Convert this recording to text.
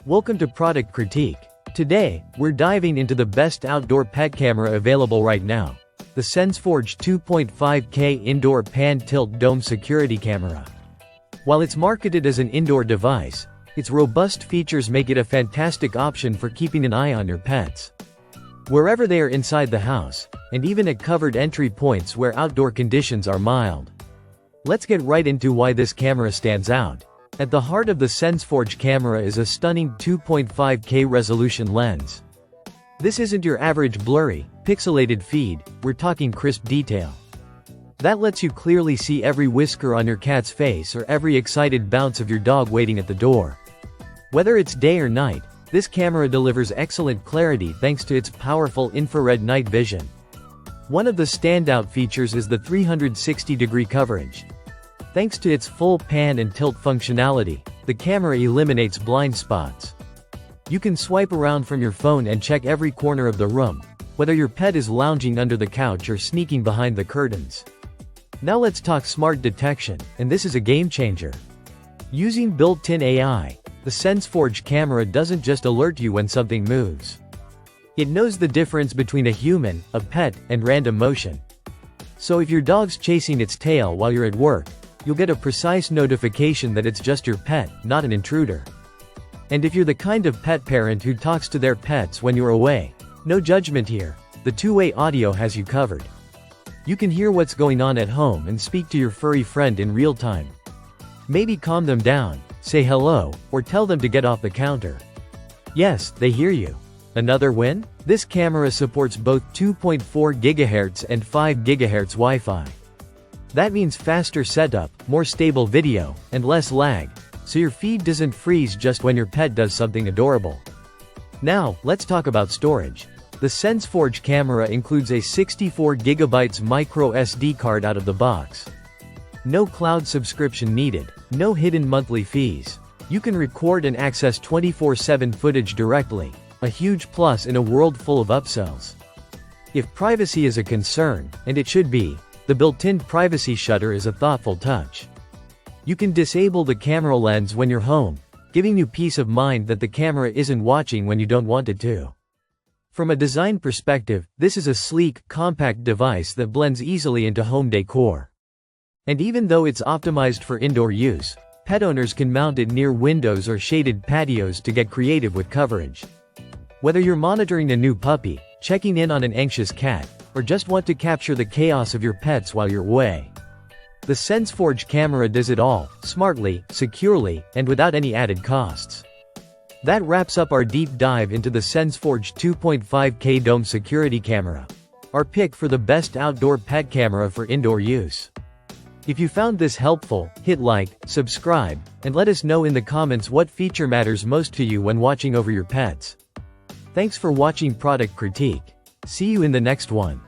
Welcome to Product Critique. Today, we're diving into the best outdoor pet camera available right now. The Sensforge 2.5K Indoor Pan-Tilt Dome Security Camera. While it's marketed as an indoor device, its robust features make it a fantastic option for keeping an eye on your pets. Wherever they are inside the house, and even at covered entry points where outdoor conditions are mild. Let's get right into why this camera stands out. At the heart of the Sensforge camera is a stunning 2.5K resolution lens. This isn't your average blurry, pixelated feed, we're talking crisp detail. That lets you clearly see every whisker on your cat's face or every excited bounce of your dog waiting at the door. Whether it's day or night, this camera delivers excellent clarity thanks to its powerful infrared night vision. One of the standout features is the 360-degree coverage. Thanks to its full pan and tilt functionality, the camera eliminates blind spots. You can swipe around from your phone and check every corner of the room, whether your pet is lounging under the couch or sneaking behind the curtains. Now let's talk smart detection, and this is a game changer. Using built-in AI, the Sensforge camera doesn't just alert you when something moves. It knows the difference between a human, a pet, and random motion. So if your dog's chasing its tail while you're at work, you'll get a precise notification that it's just your pet, not an intruder. And if you're the kind of pet parent who talks to their pets when you're away, no judgment here, the two-way audio has you covered. You can hear what's going on at home and speak to your furry friend in real time. Maybe calm them down, say hello, or tell them to get off the counter. Yes, they hear you. Another win? This camera supports both 2.4 GHz and 5 GHz Wi-Fi. That means faster setup, more stable video, and less lag, so your feed doesn't freeze just when your pet does something adorable. Now, let's talk about storage. The Sensforge camera includes a 64GB micro SD card out of the box. No cloud subscription needed, no hidden monthly fees. You can record and access 24/7 footage directly, a huge plus in a world full of upsells. If privacy is a concern, and it should be, the built-in privacy shutter is a thoughtful touch. You can disable the camera lens when you're home, giving you peace of mind that the camera isn't watching when you don't want it to. From a design perspective, this is a sleek, compact device that blends easily into home decor. And even though it's optimized for indoor use, pet owners can mount it near windows or shaded patios to get creative with coverage. Whether you're monitoring a new puppy, checking in on an anxious cat, or just want to capture the chaos of your pets while you're away, the Sensforge camera does it all, smartly, securely, and without any added costs. That wraps up our deep dive into the Sensforge 2.5K Dome Security Camera, our pick for the best outdoor pet camera for indoor use. If you found this helpful, hit like, subscribe, and let us know in the comments what feature matters most to you when watching over your pets. Thanks for watching Product Critique. See you in the next one.